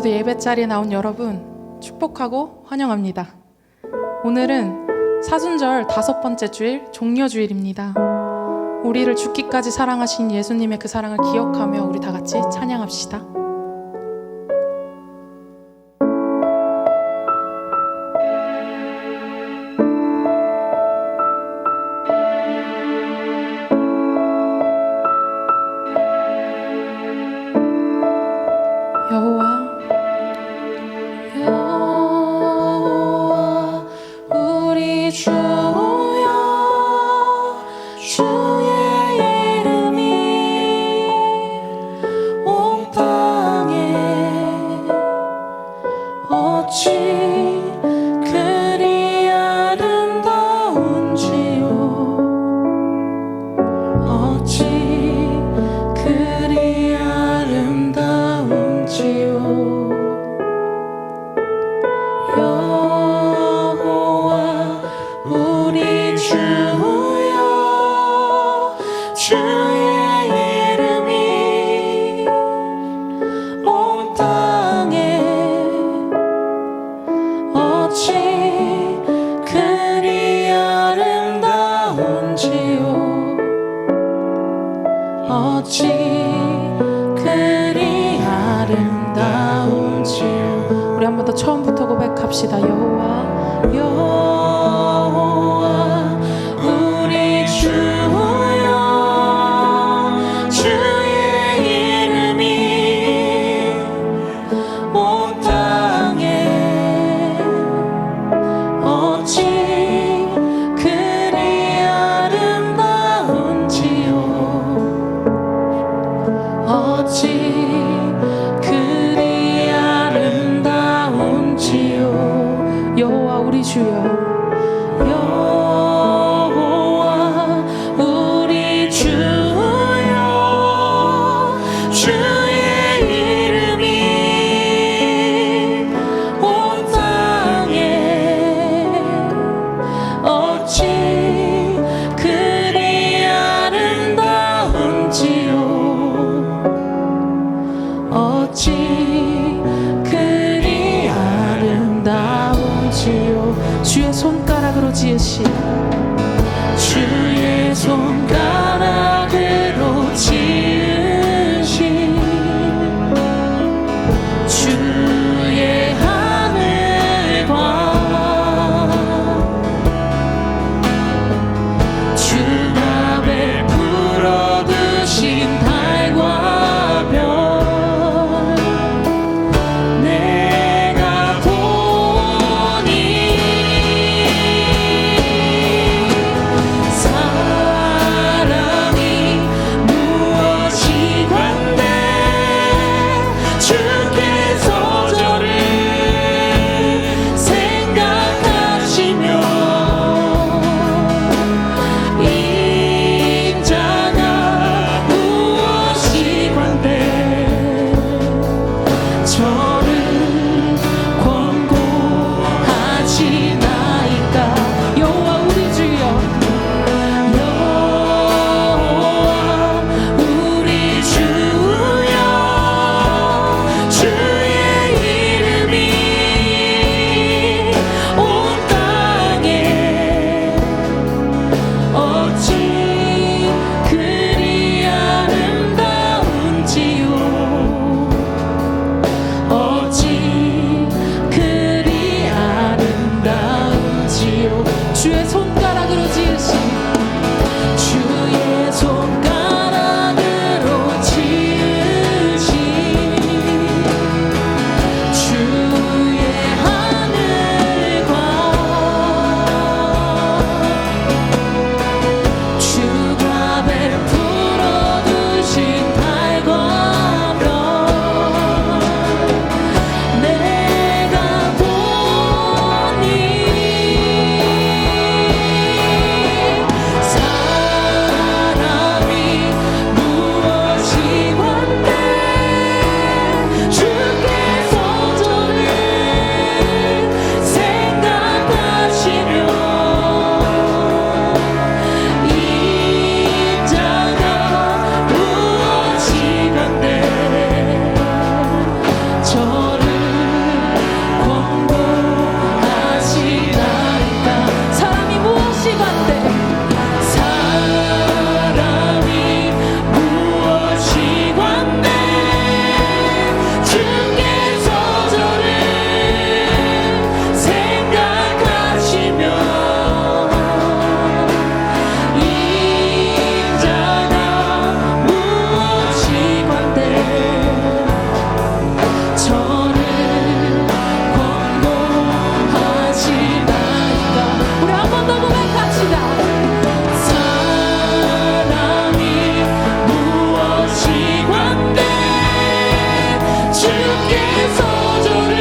오늘도 예배 자리에 나온 여러분 축복하고 환영합니다. 오늘은 사순절 5번째 주일 종려주일입니다. 우리를 죽기까지 사랑하신 예수님의 그 사랑을 기억하며 우리 다 같이 찬양합시다. 어찌 그리 아름다운지요. 우리 한 번 더 처음부터 고백합시다. 여호와 여호와 우리 주여 주의 이름이 온 땅에 어찌 그리 아름다운지요. 어찌 그리 아름다운지요. 여호와 우리 주여 여호와 우리 주여 주의 이름이 온 땅에 어찌 그리 아름다운지요. 어찌 그리 아름다운지요. 주의 손가락으로 지으신 주의 손가락으로 지으신 주의 하늘과 주가 베풀어 두신 달과 별 내가 보니 사랑이 무엇이 간대 주께서 저를 생각하시며 인자가 무엇이 간대 저를 권고하시나이까. 여호와 우리 주여 여호와 우리 주여 주의 이름이 온 땅에 어찌 그리 아름다운지요. 소조를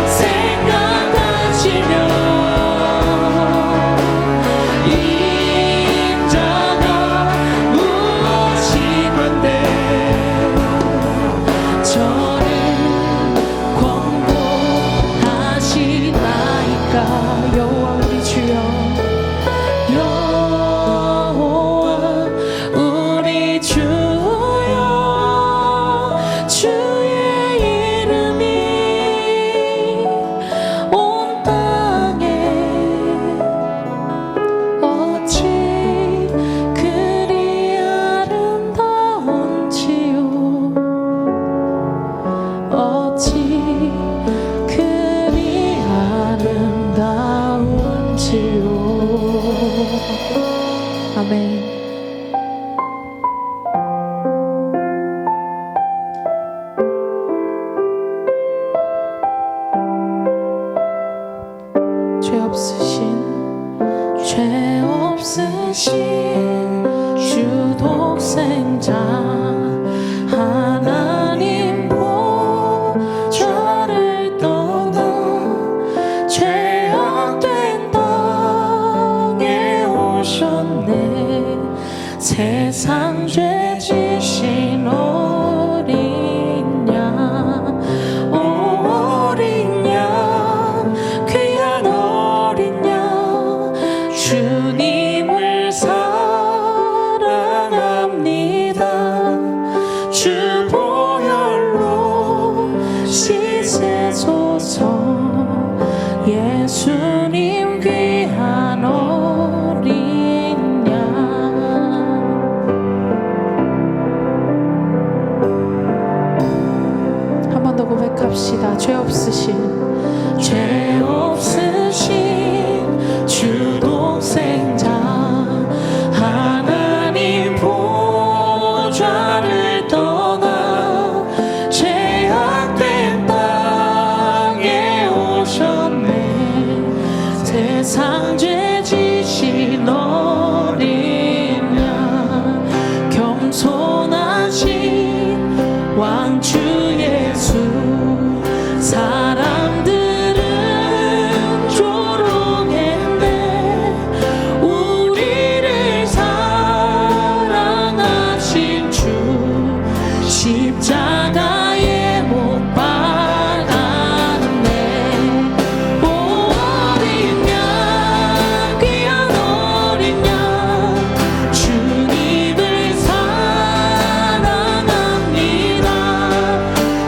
생각하시며 인자가 무엇이건대 저를 권고하시나이까. 여호와 우리 주여, 여호와 우리 주여 주의 이름이 온 땅에 어찌 그리 아름다운지요. 어찌 그리 아름다운지요. 아멘. 죄 없으신 주 독생자 하나님 보좌를 떠나 죄악된 땅에 오셨네. 세상 죄 지신 어린 양, 어린 양, 귀한 어린 양, 주님을 사랑합니다. 주 보혈로 씻으소서. 예수님 귀한 어린 양. 한 번 더 고백합시다. 죄 없으신 주 독생자 하나님 보좌를 떠나 죄악된 땅에 오셨네. 세상 죄 지신 어린 양, 겸손하신 왕주 예수. 사람들은 조롱했네. 우리를 사랑하신 주 십자가에 못 박았네. 어린 양, 귀한 어린 양, 주님을 사랑합니다.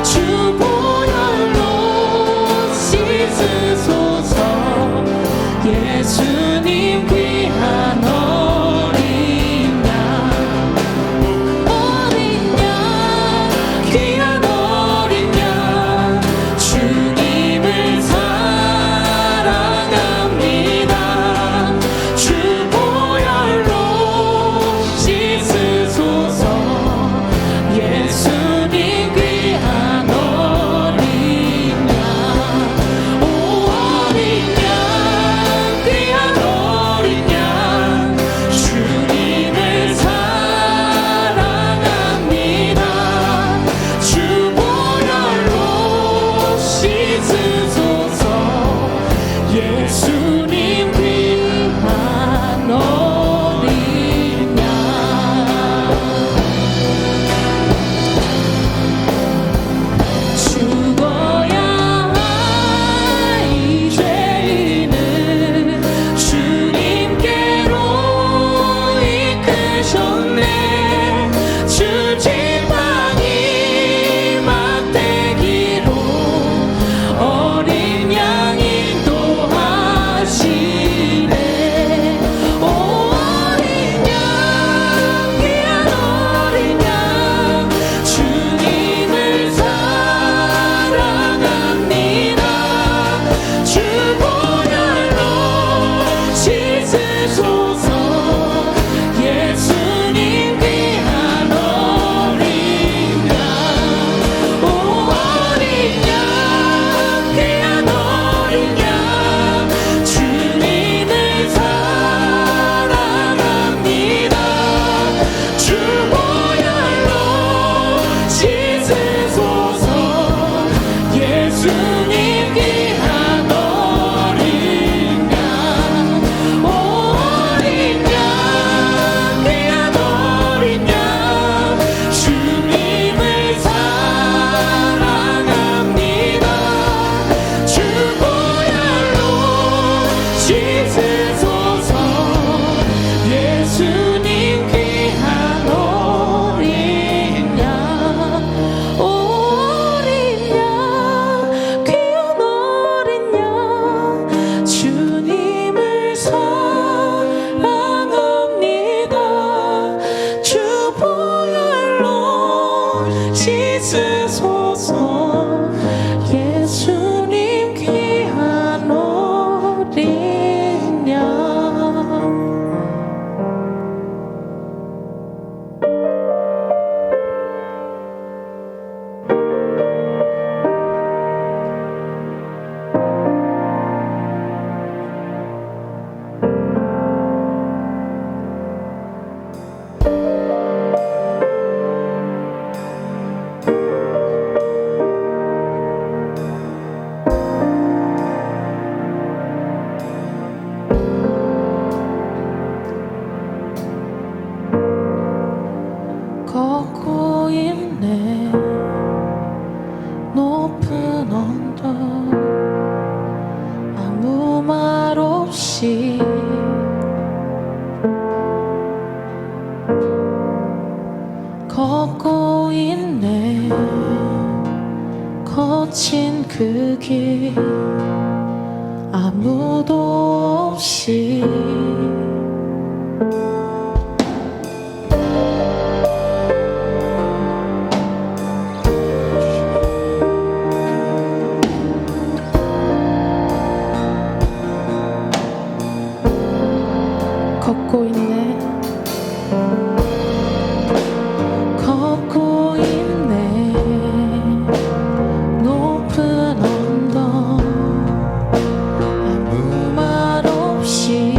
주 보혈로 예수님 귀한 어린 양 어린 양 귀한 어린 양 주님을 사랑합니다 주 보혈로 씻으소서 예수님 귀한 어린 양 어린 양 귀한 어린 양 주님을 사랑합니다 주 보혈로 씻으소서 예수님 귀한 어린 양 걷고 있네 높은 언덕 아무 말 없이 걷고 있네 거친 그 길 아무도 없이 걷고 있네 걷고 있네 높은 언덕 아무 말 없이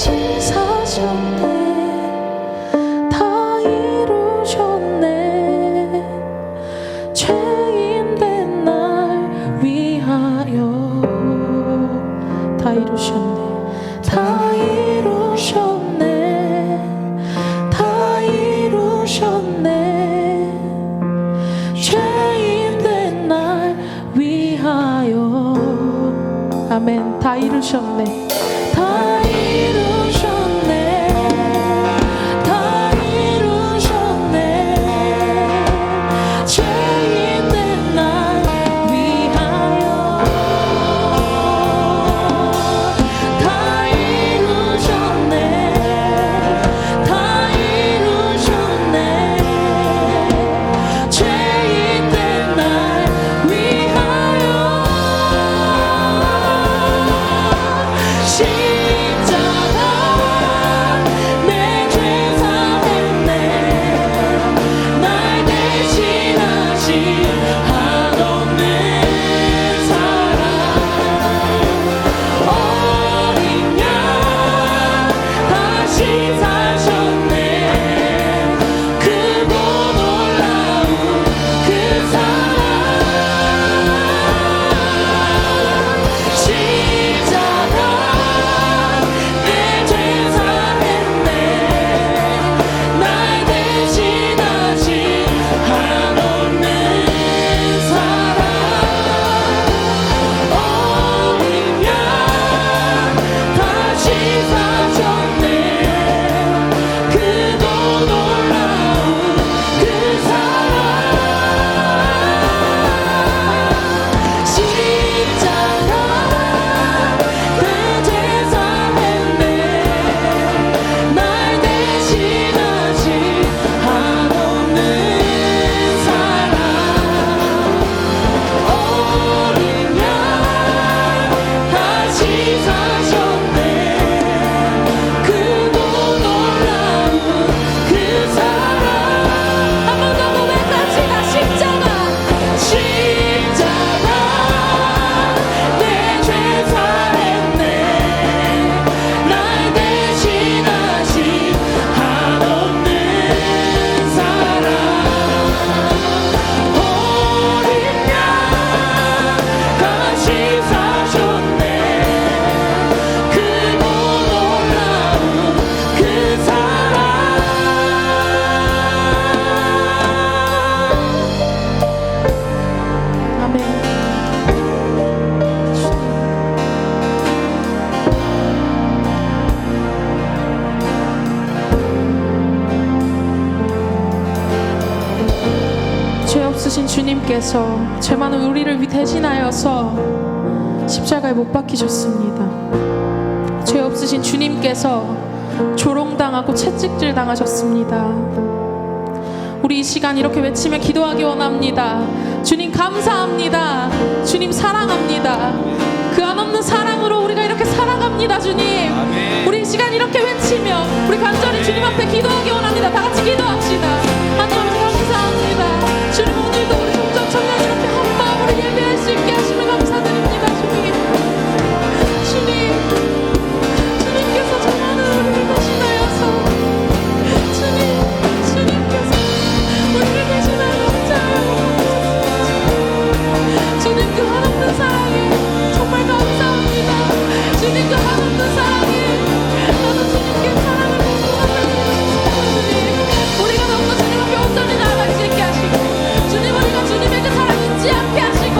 다시 사셨네. 다 이루셨네. 죄인된 날 위하여 다 이루셨네. 다 이루셨네. 다 이루셨네. 죄인된 날 위하여. 아멘. 다 이루셨네. 다 이루셨네. 다 이루셨네. 죄인된 날 위하여. 다 이루셨네. 다 이루셨네. 죄인된 날 위하여. 십자가 내 죄 사했네. 날 대신하신 한없는 사랑. 어린 양 다시 사셨네. 크고 놀라운 그 사랑. 십자가 내 죄 사했네. 날 대신하신 한없는 사랑. 어린 양 다시 사셨네. 크고 놀라운 그 사랑. 십자가 내 죄 사했네. 날 대신하신 한없는 사랑. 어린 양 다시 사셨네. 크고 놀라운 그 사랑. 한 번 더 고백합시다. 십자가 내 죄 사했네. 날 대신하신 한없는 사랑. 어린 양 다시 사셨네. 크고 놀라운 그 사랑. 아멘. 죄 없으신 주님께서 죄 많은 우리를 대신하여서 십자가에 못 박히셨습니다. 죄 없으신 주님께서 조롱당하고 채찍질 당하셨습니다. 우리 이 시간 이렇게 외치며 기도하기 원합니다. 주님 감사합니다. 주님 사랑합니다. 그 한없는 사랑으로 우리가 이렇게 살아갑니다. 주님, 우리 이 시간 이렇게 외치며 우리 간절히 주님 앞에 기도하기 원합니다. 다 같이 기도합시다. 하나님 감사합니다. 주님, 오늘도 우리 종족 청년 이렇게 한 마음으로 예배할 수 있게 하시면 감사드립니다. 주님께서 저 많은 우리를 대신하여서 주님께서 우리를 대신하여 주님 그 한없는 사랑에 정말 감사합니다. 주님 그 한없는 사랑에 나도 주님께 사랑을 공부하고 주님, 우리가 너무 주님 앞에 온전히 나아갈 수 있게 하시고 주님, 우리가 주님의 그 사랑 잊지 않게 하시고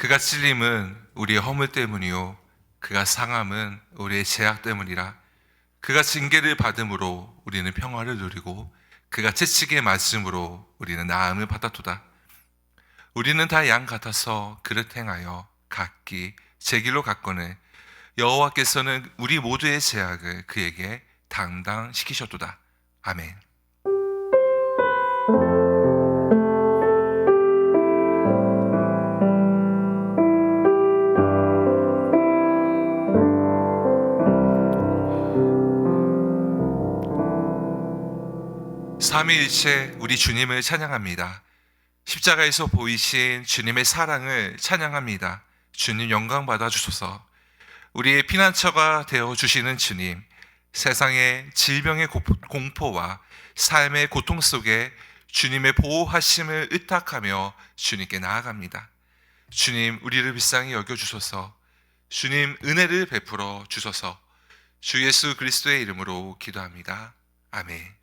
그가 찔림은 우리의 허물 때문이요 그가 상함은 우리의 죄악 때문이라. 그가 징계를 받음으로 우리는 평화를 누리고 그가 채찍에 맞음으로 우리는 나음을 받았도다. 우리는 다 양 같아서 그릇 행하여 각기 제 길로 갔거늘 여호와께서는 우리 모두의 죄악을 그에게 당당시키셨도다. 아멘. 삼위일체 우리 주님을 찬양합니다. 십자가에서 보이신 주님의 사랑을 찬양합니다. 주님 영광 받아 주소서. 우리의 피난처가 되어 주시는 주님, 세상의 질병의 공포와 삶의 고통 속에 주님의 보호하심을 의탁하며 주님께 나아갑니다. 주님 우리를 불쌍히 여겨 주소서. 주님 은혜를 베풀어 주소서. 주 예수 그리스도의 이름으로 기도합니다. 아멘.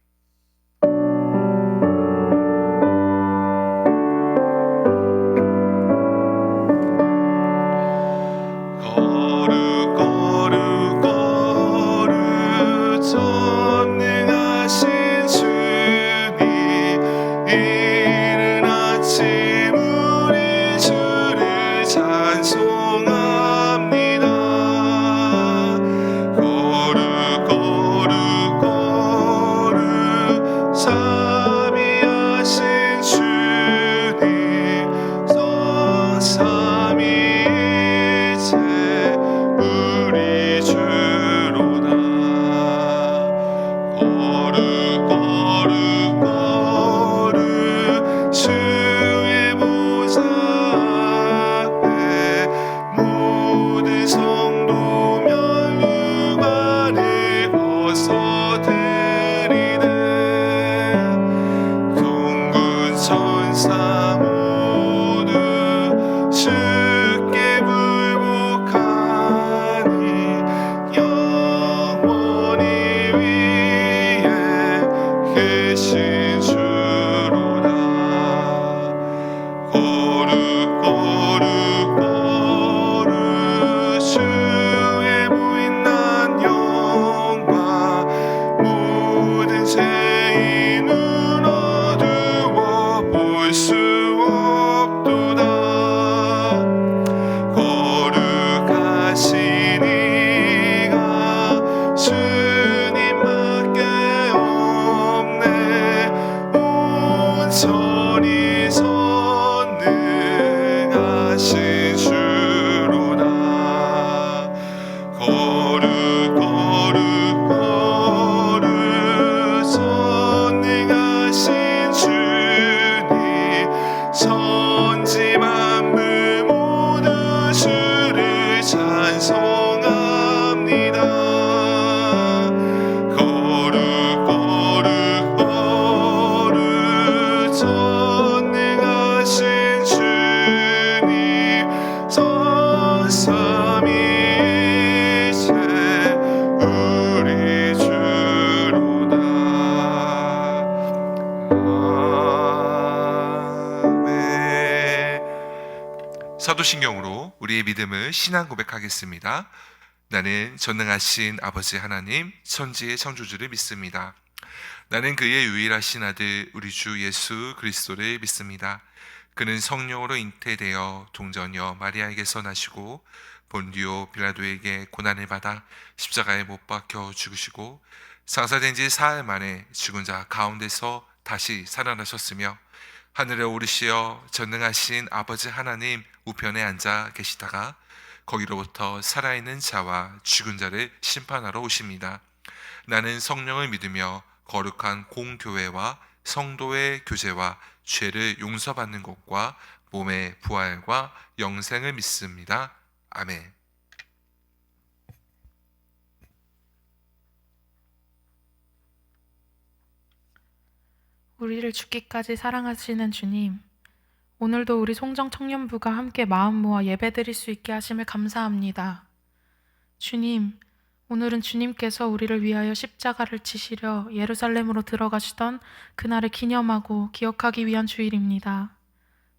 사도신경으로 우리의 믿음을 신앙 고백하겠습니다. 나는 전능하신 아버지 하나님 천지의 창조주를 믿습니다. 나는 그의 유일하신 아들 우리 주 예수 그리스도를 믿습니다. 그는 성령으로 잉태되어 동정녀 마리아에게서 나시고 본디오 빌라도에게 고난을 받아 십자가에 못 박혀 죽으시고 장사된 지 사흘 만에 죽은 자 가운데서 다시 살아나셨으며 하늘에 오르시어 전능하신 아버지 하나님 우편에 앉아 계시다가 거기로부터 살아있는 자와 죽은 자를 심판하러 오십니다. 나는 성령을 믿으며 거룩한 공교회와 성도의 교제와 죄를 용서받는 것과 몸의 부활과 영생을 믿습니다. 아멘. 우리를 죽기까지 사랑하시는 주님, 오늘도 우리 송정 청년부가 함께 마음 모아 예배드릴 수 있게 하심을 감사합니다. 주님, 오늘은 주님께서 우리를 위하여 십자가를 지시려 예루살렘으로 들어가시던 그날을 기념하고 기억하기 위한 주일입니다.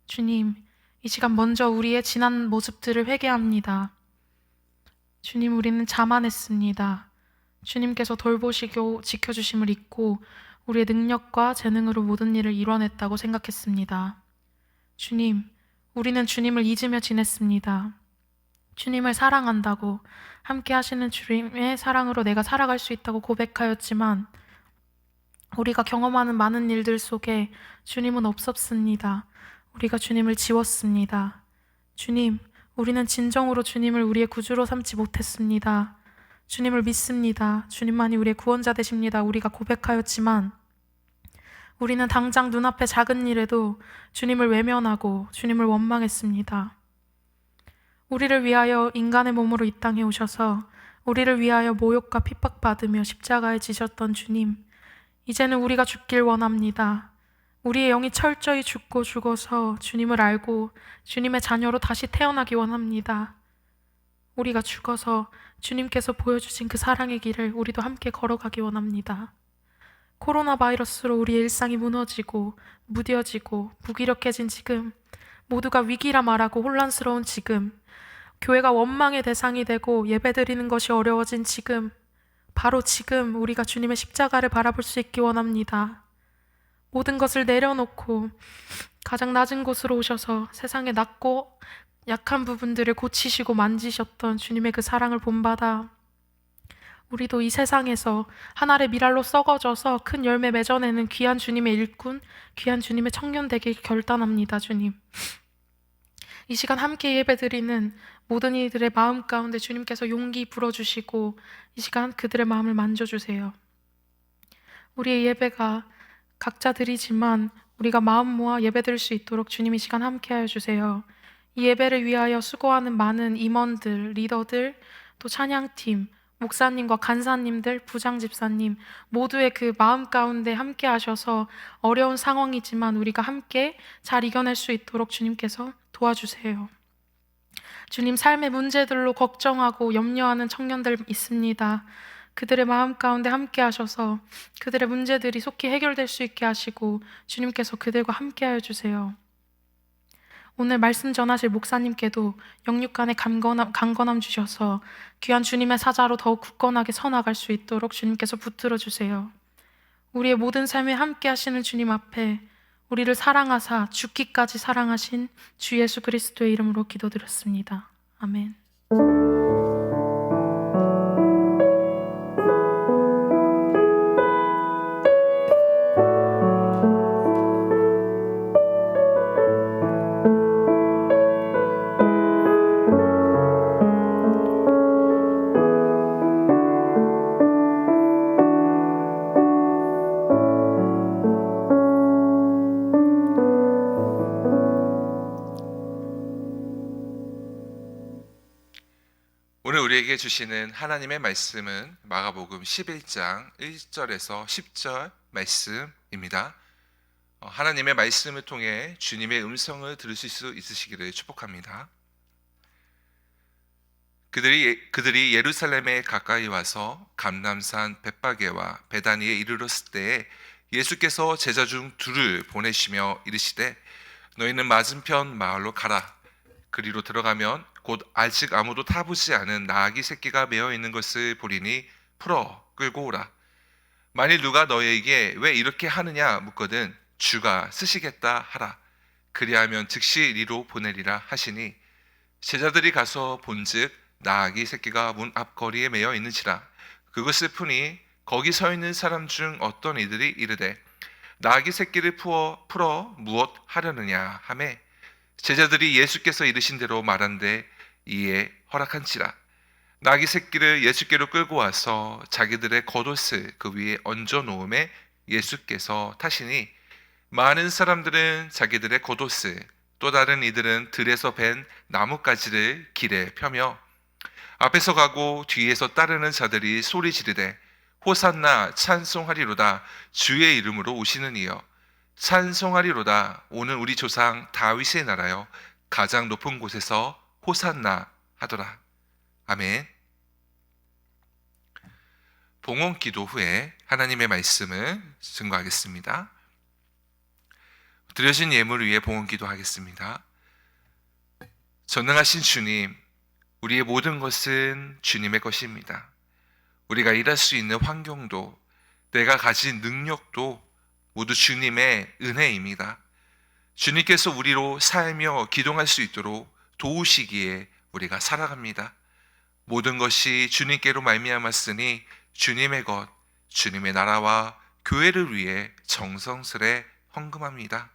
주님, 이 시간 먼저 우리의 지난 모습들을 회개합니다. 주님, 우리는 자만했습니다. 주님께서 돌보시고 지켜주심을 잊고 우리의 능력과 재능으로 모든 일을 이뤄냈다고 생각했습니다. 주님, 우리는 주님을 잊으며 지냈습니다. 주님을 사랑한다고, 함께 하시는 주님의 사랑으로 내가 살아갈 수 있다고 고백하였지만 우리가 경험하는 많은 일들 속에 주님은 없었습니다. 우리가 주님을 지웠습니다. 주님, 우리는 진정으로 주님을 우리의 구주로 삼지 못했습니다. 주님을 믿습니다. 주님만이 우리의 구원자 되십니다. 우리가 고백하였지만 우리는 당장 눈앞의 작은 일에도 주님을 외면하고 주님을 원망했습니다. 우리를 위하여 인간의 몸으로 이 땅에 오셔서 우리를 위하여 모욕과 핍박받으며 십자가에 지셨던 주님, 이제는 우리가 죽길 원합니다. 우리의 영이 철저히 죽고 죽어서 주님을 알고 주님의 자녀로 다시 태어나기 원합니다. 우리가 죽어서 주님께서 보여주신 그 사랑의 길을 우리도 함께 걸어가기 원합니다. 코로나 바이러스로 우리의 일상이 무너지고 무뎌지고 무기력해진 지금, 모두가 위기라 말하고 혼란스러운 지금, 교회가 원망의 대상이 되고 예배드리는 것이 어려워진 지금, 바로 지금 우리가 주님의 십자가를 바라볼 수 있기 원합니다. 모든 것을 내려놓고 가장 낮은 곳으로 오셔서 세상의 낮고 약한 부분들을 고치시고 만지셨던 주님의 그 사랑을 본받아 우리도 이 세상에서 한 알의 밀알로 썩어져서 큰 열매 맺어내는 귀한 주님의 일꾼, 귀한 주님의 청년 되길 결단합니다. 주님, 이 시간 함께 예배드리는 모든 이들의 마음 가운데 주님께서 용기 불어주시고 이 시간 그들의 마음을 만져주세요. 우리의 예배가 각자 드리지만 우리가 마음 모아 예배드릴 수 있도록 주님 이 시간 함께하여 주세요. 이 예배를 위하여 수고하는 많은 임원들, 리더들, 또 찬양팀, 목사님과 간사님들, 부장집사님 모두의 그 마음 가운데 함께 하셔서 어려운 상황이지만 우리가 함께 잘 이겨낼 수 있도록 주님께서 도와주세요. 주님, 삶의 문제들로 걱정하고 염려하는 청년들 있습니다. 그들의 마음 가운데 함께 하셔서 그들의 문제들이 속히 해결될 수 있게 하시고 주님께서 그들과 함께 하여 주세요. 오늘 말씀 전하실 목사님께도 영육간의 강건함 주셔서 귀한 주님의 사자로 더욱 굳건하게 서나갈 수 있도록 주님께서 붙들어 주세요. 우리의 모든 삶에 함께 하시는 주님 앞에 우리를 사랑하사 죽기까지 사랑하신 주 예수 그리스도의 이름으로 기도드렸습니다. 아멘. 오늘 우리에게 주시는 하나님의 말씀은 마가복음 11장 1절에서 10절 말씀입니다. 하나님의 말씀을 통해 주님의 음성을 들으실 수 있으시기를 축복합니다. 그들이 예루살렘에 가까이 와서 감람산 벳바게와 베다니에 이르렀을 때에 예수께서 제자 중 둘을 보내시며 이르시되 너희는 맞은편 마을로 가라. 그리로 들어가면 곧 아직 아무도 타보지 않은 나아기 새끼가 메어 있는 것을 보리니 풀어 끌고 오라. 만일 누가 너희에게 왜 이렇게 하느냐 묻거든 주가 쓰시겠다 하라. 그리하면 즉시 이리로 보내리라 하시니 제자들이 가서 본즉 나아기 새끼가 문 앞거리에 메어 있는지라. 그것을 푸니 거기 서 있는 사람 중 어떤 이들이 이르되 나아기 새끼를 풀어 무엇 하려느냐 하매 제자들이 예수께서 이르신 대로 말한데 이에 허락한지라. 나아기 새끼를 예수께로 끌고 와서 자기들의 겉옷을 그 위에 얹어 놓음에 예수께서 타시니 많은 사람들은 자기들의 겉옷을 또 다른 이들은 들에서 벤 나뭇가지를 길에 펴며 앞에서 가고 뒤에서 따르는 자들이 소리 지르되 호산나 찬송하리로다 주의 이름으로 오시는 이여 찬송하리로다 오늘 우리 조상 다윗의 나라여 가장 높은 곳에서 호산나 하더라. 아멘. 봉헌 기도 후에 하나님의 말씀을 증거하겠습니다. 드려진 예물 위에 봉헌 기도하겠습니다. 전능하신 주님, 우리의 모든 것은 주님의 것입니다. 우리가 일할 수 있는 환경도, 내가 가진 능력도 모두 주님의 은혜입니다. 주님께서 우리로 살며 기동할 수 있도록 도우시기에 우리가 살아갑니다. 모든 것이 주님께로 말미암았으니 주님의 것, 주님의 나라와 교회를 위해 정성스레 헌금합니다.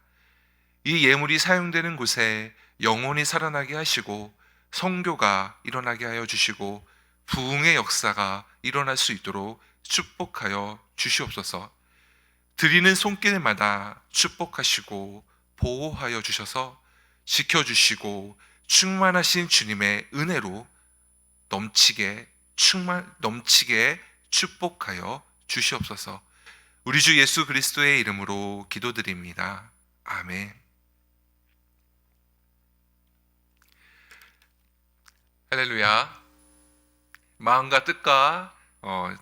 이 예물이 사용되는 곳에 영혼이 살아나게 하시고 성교가 일어나게 하여 주시고 부흥의 역사가 일어날 수 있도록 축복하여 주시옵소서. 드리는 손길마다 축복하시고 보호하여 주셔서 지켜주시고 충만하신 주님의 은혜로 넘치게 축복하여 주시옵소서. 우리 주 예수 그리스도의 이름으로 기도드립니다. 아멘. 할렐루야. 마음과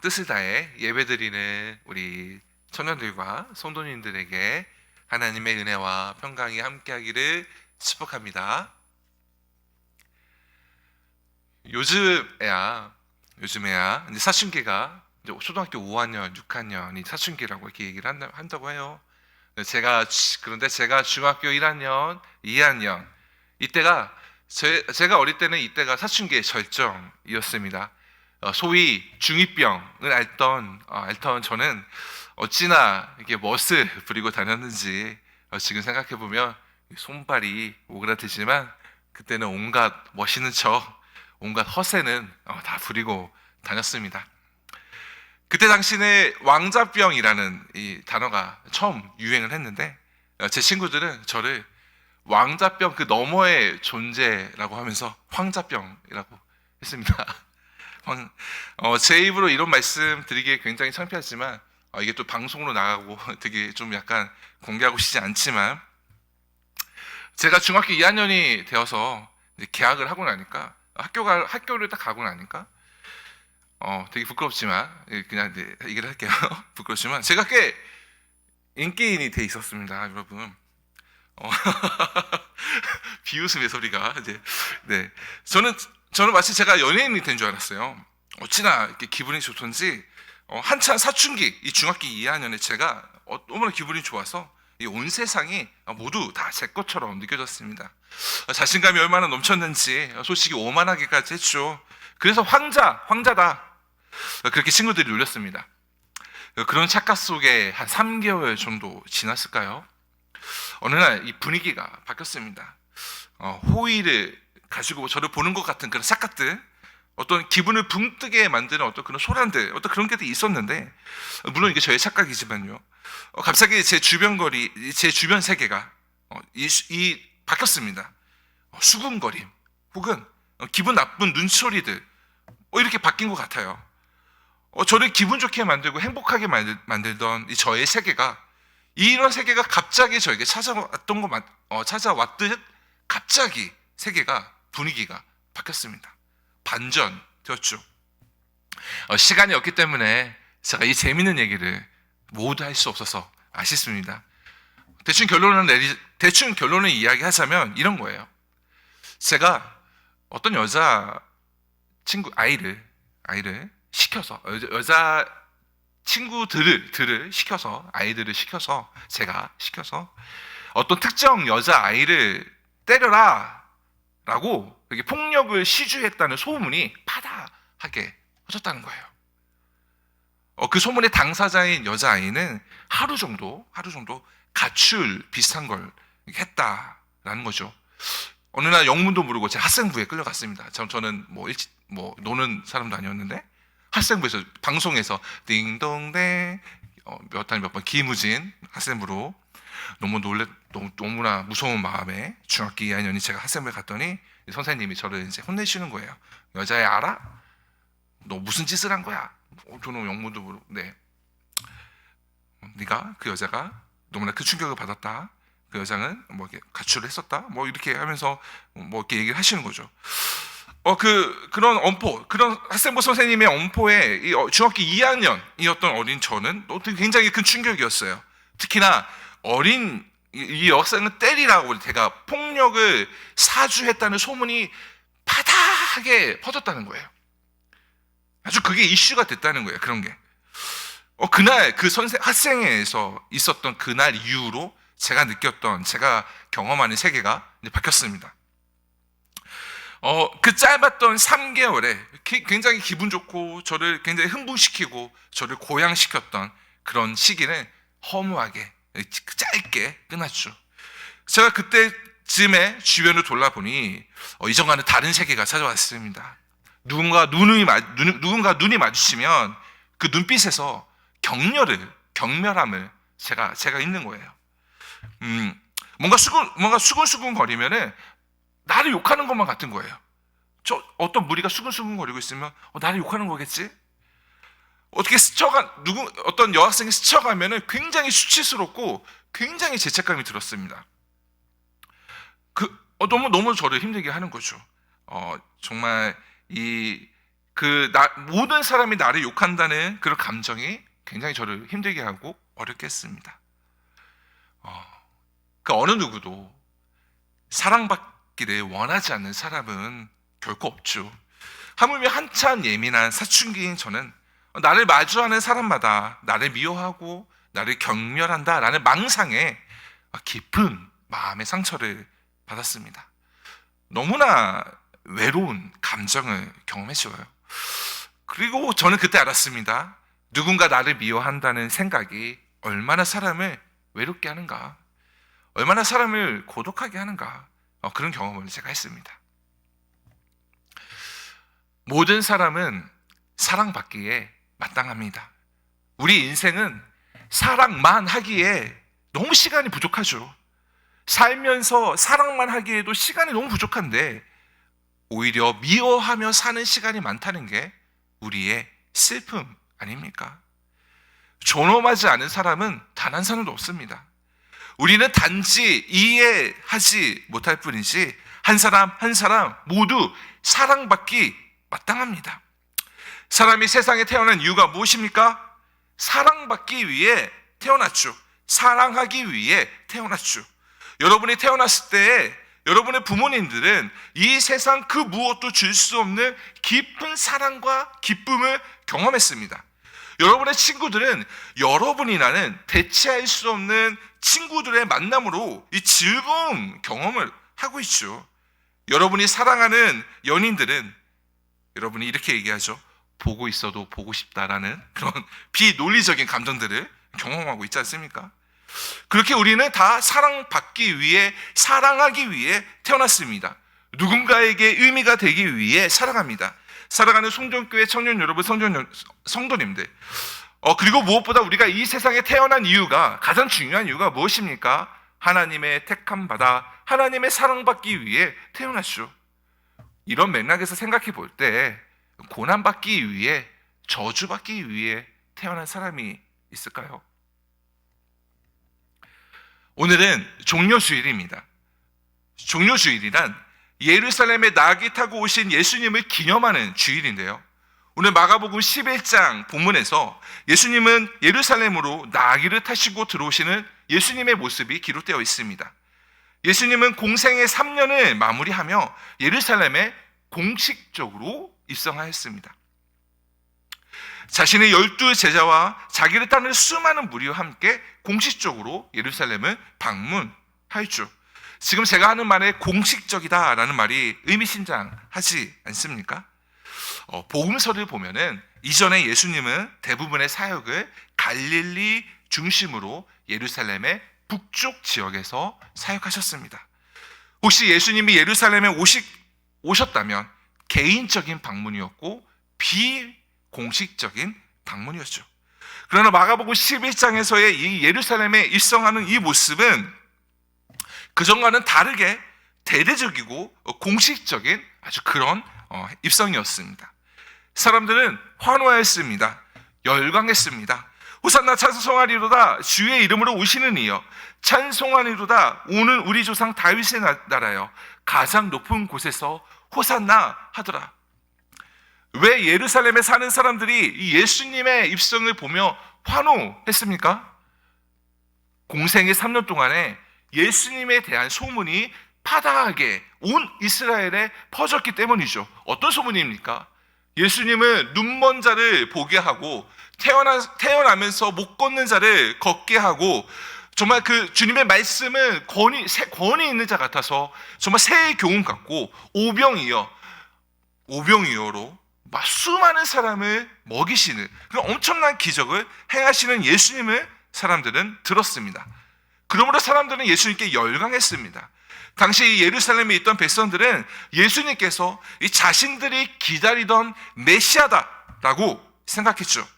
뜻을 다해 예배드리는 우리 청년들과 성도님들에게 하나님의 은혜와 평강이 함께하기를 축복합니다. 요즘에야 이제 사춘기가 이제 초등학교 5학년, 6학년이 사춘기라고 이렇게 얘기를 한다고 해요. 그런데 제가 중학교 1학년, 2학년 이때가 제가 어릴 때는 이때가 사춘기의 절정이었습니다. 소위 중2병을 앓던 저는 어찌나 이렇게 멋을 부리고 다녔는지 지금 생각해 보면 손발이 오그라들지만 그때는 온갖 멋있는 척, 온갖 허세는 다 부리고 다녔습니다. 그때 당시에 왕자병이라는 이 단어가 처음 유행을 했는데 제 친구들은 저를 왕자병 그 너머의 존재라고 하면서 황자병이라고 했습니다. 제 입으로 이런 말씀 드리기에 굉장히 창피하지만 이게 또 방송으로 나가고 되게 좀 약간 공개하고 싶지 않지만 제가 중학교 2학년이 되어서 이제 개학을 하고 나니까 학교를 딱 가고 나니까 되게 부끄럽지만 그냥 이제 얘기를 할게요. 부끄럽지만 제가 꽤 인기인이 돼 있었습니다, 여러분. 비웃음의 소리가 이제 네 저는 마치 제가 연예인이 된 줄 알았어요. 어찌나 이렇게 기분이 좋던지 한참 사춘기 이 중학교 2학년에 제가 너무나 기분이 좋아서 이 온 세상이 모두 다 제 것처럼 느껴졌습니다. 자신감이 얼마나 넘쳤는지 솔직히 오만하기까지 했죠. 그래서 황자다 그렇게 친구들이 놀렸습니다. 그런 착각 속에 한 3개월 정도 지났을까요? 어느 날 이 분위기가 바뀌었습니다. 호의를 가지고 저를 보는 것 같은 그런 착각들, 어떤 기분을 붕 뜨게 만드는 어떤 그런 소란들, 어떤 그런 게 있었는데, 물론 이게 저의 착각이지만요. 갑자기 제 주변 세계가 바뀌었습니다. 수군거림, 혹은 기분 나쁜 눈초리들, 이렇게 바뀐 것 같아요. 저를 기분 좋게 만들고 행복하게 만들던 이 저의 세계가 이런 세계가 갑자기 저에게 찾아왔듯 갑자기 분위기가 바뀌었습니다. 반전되었죠. 시간이 없기 때문에 제가 이 재밌는 얘기를 모두 할 수 없어서 아쉽습니다. 대충 결론을 이야기하자면 이런 거예요. 제가 어떤 여자 친구 아이를 시켜서 여자 친구들을 시켜서 제가 시켜서 어떤 특정 여자 아이를 때려라 라고 이렇게 폭력을 시주했다는 소문이 파다하게 퍼졌다는 거예요. 그 소문의 당사자인 여자아이는 하루 정도 가출 비슷한 걸 했다라는 거죠. 어느 날 영문도 모르고 제 학생부에 끌려갔습니다. 저는 뭐 노는 사람도 아니었는데 학생부에서 방송에서 띵동댕 몇 번 김우진 학생부로 너무나 무서운 마음에 중학교 2학년이 제가 학생부에 갔더니 선생님이 저를 이제 혼내시는 거예요. 여자애 알아? 너 무슨 짓을 한 거야? 저는 영문도 모르고 네가 그 여자가 너무나 큰 충격을 받았다. 그 여자는 뭐 이렇게 가출을 했었다. 뭐 이렇게 하면서 뭐 이렇게 얘기를 하시는 거죠. 그런 학생부 선생님의 엄포에 중학교 2학년이었던 어린 저는 굉장히 큰 충격이었어요. 특히나 어린 이 여학생은 때리라고 제가 폭력을 사주했다는 소문이 바닥에 퍼졌다는 거예요. 아주 그게 이슈가 됐다는 거예요. 그런 게. 그날 그 학생회에서 있었던 그날 이후로 제가 느꼈던, 제가 경험하는 세계가 이제 바뀌었습니다. 그 짧았던 3개월에 굉장히 기분 좋고 저를 굉장히 흥분시키고 저를 고양시켰던 그런 시기는 허무하게 짧게 끝났죠. 제가 그때쯤에 주변을 돌아보니 이전과는 다른 세계가 찾아왔습니다. 누군가 눈이 마주치면 그 눈빛에서 경멸함을 제가 있는 거예요. 뭔가 수근수근 거리면은 나를 욕하는 것만 같은 거예요. 어떤 무리가 수근수근 거리고 있으면 나를 욕하는 거겠지? 어떻게 어떤 여학생이 스쳐가면은 굉장히 수치스럽고 굉장히 죄책감이 들었습니다. 너무 저를 힘들게 하는 거죠. 정말 모든 사람이 나를 욕한다는 그런 감정이 굉장히 저를 힘들게 하고 어렵게 했습니다. 그 어느 누구도 사랑받기를 원하지 않는 사람은 결코 없죠. 하물며 한참 예민한 사춘기인 저는 나를 마주하는 사람마다 나를 미워하고 나를 경멸한다라는 망상에 깊은 마음의 상처를 받았습니다. 너무나 외로운 감정을 경험했어요. 그리고 저는 그때 알았습니다. 누군가 나를 미워한다는 생각이 얼마나 사람을 외롭게 하는가, 얼마나 사람을 고독하게 하는가, 그런 경험을 제가 했습니다. 모든 사람은 사랑받기에 마땅합니다. 우리 인생은 사랑만 하기에 너무 시간이 부족하죠. 살면서 사랑만 하기에도 시간이 너무 부족한데 오히려 미워하며 사는 시간이 많다는 게 우리의 슬픔 아닙니까? 존엄하지 않은 사람은 단 한 사람도 없습니다. 우리는 단지 이해하지 못할 뿐이지 한 사람 한 사람 모두 사랑받기 마땅합니다. 사람이 세상에 태어난 이유가 무엇입니까? 사랑받기 위해 태어났죠. 사랑하기 위해 태어났죠. 여러분이 태어났을 때 여러분의 부모님들은 이 세상 그 무엇도 줄 수 없는 깊은 사랑과 기쁨을 경험했습니다. 여러분의 친구들은 여러분이라는 대체할 수 없는 친구들의 만남으로 이 즐거운 경험을 하고 있죠. 여러분이 사랑하는 연인들은 여러분이 이렇게 얘기하죠. 보고 있어도 보고 싶다라는 그런 비논리적인 감정들을 경험하고 있지 않습니까? 그렇게 우리는 다 사랑받기 위해, 사랑하기 위해 태어났습니다. 누군가에게 의미가 되기 위해 살아갑니다. 사랑하는 송정교회 청년 여러분, 성도님들, 그리고 무엇보다 우리가 이 세상에 태어난 이유가, 가장 중요한 이유가 무엇입니까? 하나님의 택함 받아 하나님의 사랑받기 위해 태어났죠. 이런 맥락에서 생각해 볼 때 고난받기 위해, 저주받기 위해 태어난 사람이 있을까요? 오늘은 종려주일입니다. 종려주일이란 예루살렘에 낙이 타고 오신 예수님을 기념하는 주일인데요. 오늘 마가복음 11장 본문에서 예수님은 예루살렘으로 나귀를 타시고 들어오시는 예수님의 모습이 기록되어 있습니다. 예수님은 공생의 3년을 마무리하며 예루살렘에 공식적으로 입성하였습니다. 자신의 12제자와 자기를 따르는 수많은 무리와 함께 공식적으로 예루살렘을 방문하였죠. 지금 제가 하는 말에 공식적이다라는 말이 의미심장하지 않습니까? 복음서를 보면은 이전에 예수님은 대부분의 사역을 갈릴리 중심으로 예루살렘의 북쪽 지역에서 사역하셨습니다. 혹시 예수님이 예루살렘에 오셨다면 개인적인 방문이었고 비공식적인 방문이었죠. 그러나 마가복음 11장에서의 이 예루살렘에 입성하는 이 모습은 그전과는 다르게 대대적이고 공식적인 아주 그런 입성이었습니다. 사람들은 환호하였습니다. 열광했습니다. 호산나 찬송하리로다 주의 이름으로 오시는 이여, 찬송하리로다 오는 우리 조상 다윗의 나라여, 가장 높은 곳에서 호산나 하더라. 왜 예루살렘에 사는 사람들이 이 예수님의 입성을 보며 환호했습니까? 공생의 3년 동안에 예수님에 대한 소문이 파다하게 온 이스라엘에 퍼졌기 때문이죠. 어떤 소문입니까? 예수님은 눈먼 자를 보게 하고 태어나면서 못 걷는 자를 걷게 하고, 정말 그 주님의 말씀은 권위 있는 자 같아서 정말 새의 교훈 같고 오병이어로 수많은 사람을 먹이시는 그런 엄청난 기적을 행하시는 예수님을 사람들은 들었습니다. 그러므로 사람들은 예수님께 열광했습니다. 당시 예루살렘에 있던 백성들은 예수님께서 이 자신들이 기다리던 메시아다라고 생각했죠.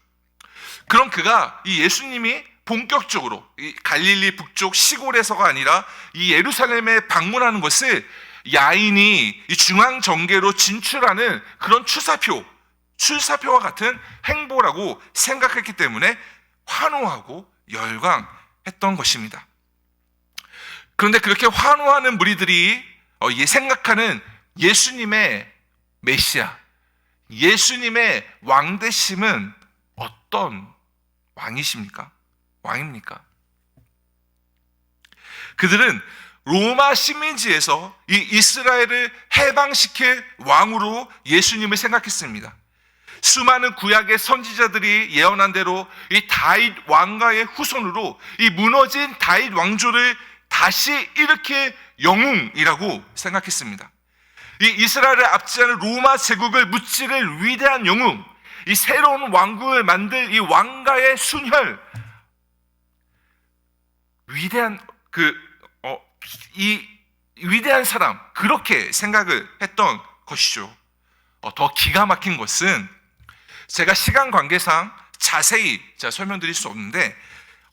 그럼 그가 이 예수님이 본격적으로 이 갈릴리 북쪽 시골에서가 아니라 이 예루살렘에 방문하는 것을 야인이 이 중앙 정계로 진출하는 그런 출사표와 같은 행보라고 생각했기 때문에 환호하고 열광했던 것입니다. 그런데 그렇게 환호하는 무리들이 생각하는 예수님의 메시아, 예수님의 왕되심은 어떤 왕입니까? 그들은 로마 식민지에서 이 이스라엘을 해방시킬 왕으로 예수님을 생각했습니다. 수많은 구약의 선지자들이 예언한 대로 이 다윗 왕가의 후손으로 이 무너진 다윗 왕조를 다시 일으킬 영웅이라고 생각했습니다. 이 이스라엘을 압제하는 로마 제국을 무찌를 위대한 영웅, 이 새로운 왕국을 만들 이 왕가의 순혈, 이 위대한 사람, 그렇게 생각을 했던 것이죠. 더 기가 막힌 것은 제가 시간 관계상 자세히 설명드릴 수 없는데,